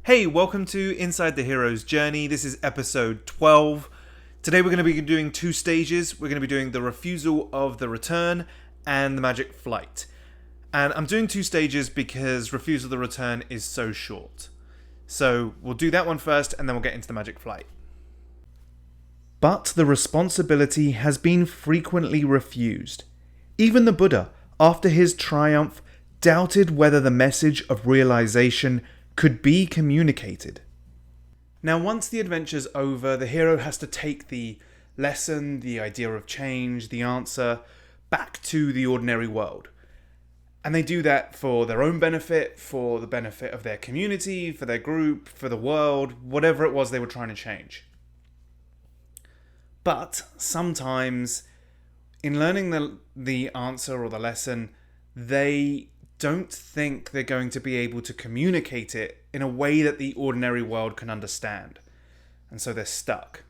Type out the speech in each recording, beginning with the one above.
Hey, welcome to Inside the Hero's Journey. This is episode 12. Today we're going to be doing two stages. We're going to be doing the Refusal of the Return and the Magic Flight. And I'm doing two stages because Refusal of the Return is so short. So we'll do that one first and then we'll get into the Magic Flight. But the responsibility has been frequently refused. Even the Buddha, after his triumph, doubted whether the message of realization could be communicated. Now, once the adventure's over, the hero has to take the lesson, the idea of change, the answer, back to the ordinary world. And they do that for their own benefit, for the benefit of their community, for their group, for the world, whatever it was they were trying to change. But sometimes, in learning the answer or the lesson, they don't think they're going to be able to communicate it in a way that the ordinary world can understand. And so they're stuck.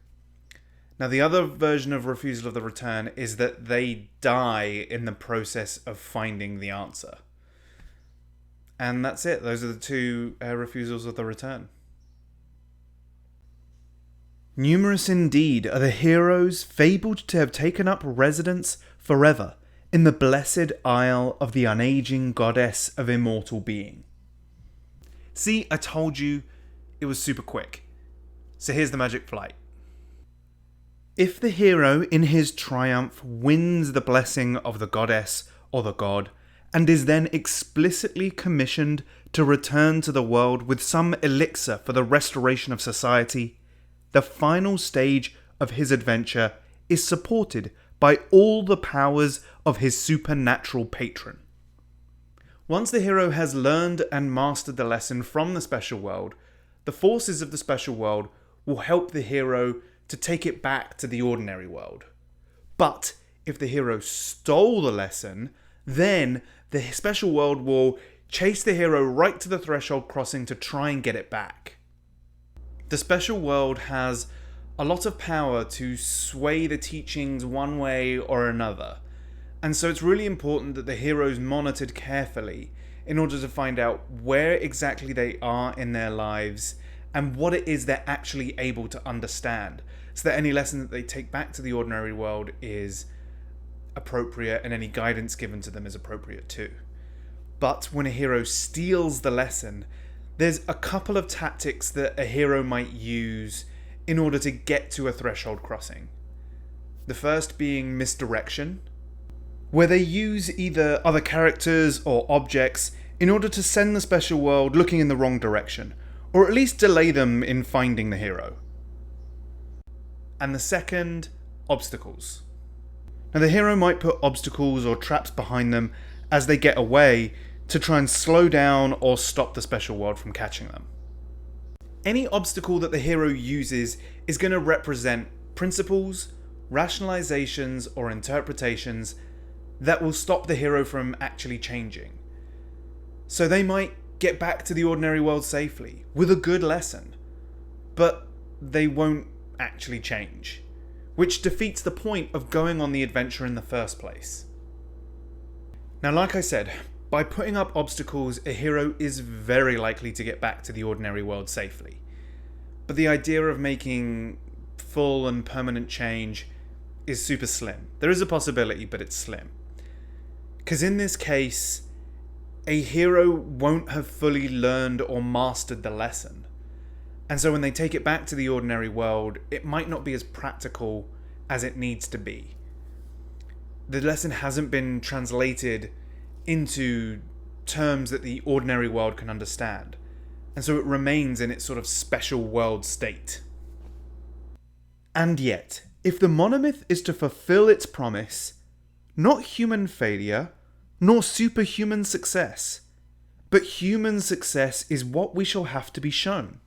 Now, the other version of Refusal of the Return is that they die in the process of finding the answer. And that's it. Those are the two Refusals of the Return. Numerous indeed are the heroes fabled to have taken up residence forever in the blessed isle of the unaging goddess of immortal being. See, I told you it was super quick. So here's the Magic Flight. If the hero in his triumph wins the blessing of the goddess or the god, and is then explicitly commissioned to return to the world with some elixir for the restoration of society, the final stage of his adventure is supported by all the powers of his supernatural patron. Once the hero has learned and mastered the lesson from the special world, the forces of the special world will help the hero to take it back to the ordinary world. But if the hero stole the lesson, then the special world will chase the hero right to the threshold crossing to try and get it back. The special world has a lot of power to sway the teachings one way or another. And so it's really important that the heroes monitored carefully in order to find out where exactly they are in their lives and what it is they're actually able to understand, so that any lesson that they take back to the ordinary world is appropriate and any guidance given to them is appropriate too. But when a hero steals the lesson, there's a couple of tactics that a hero might use in order to get to a threshold crossing. The first being misdirection, where they use either other characters or objects in order to send the special world looking in the wrong direction, or at least delay them in finding the hero. And the second, obstacles. Now, the hero might put obstacles or traps behind them as they get away to try and slow down or stop the special world from catching them. Any obstacle that the hero uses is going to represent principles, rationalizations, or interpretations that will stop the hero from actually changing. So they might get back to the ordinary world safely with a good lesson, but they won't actually change, which defeats the point of going on the adventure in the first place. Now, like I said, by putting up obstacles, a hero is very likely to get back to the ordinary world safely. But the idea of making full and permanent change is super slim. There is a possibility, but it's slim. Because in this case, a hero won't have fully learned or mastered the lesson. And so when they take it back to the ordinary world, it might not be as practical as it needs to be. The lesson hasn't been translated into terms that the ordinary world can understand. And so it remains in its sort of special world state. And yet, if the monomyth is to fulfill its promise, not human failure, nor superhuman success, but human success is what we shall have to be shown.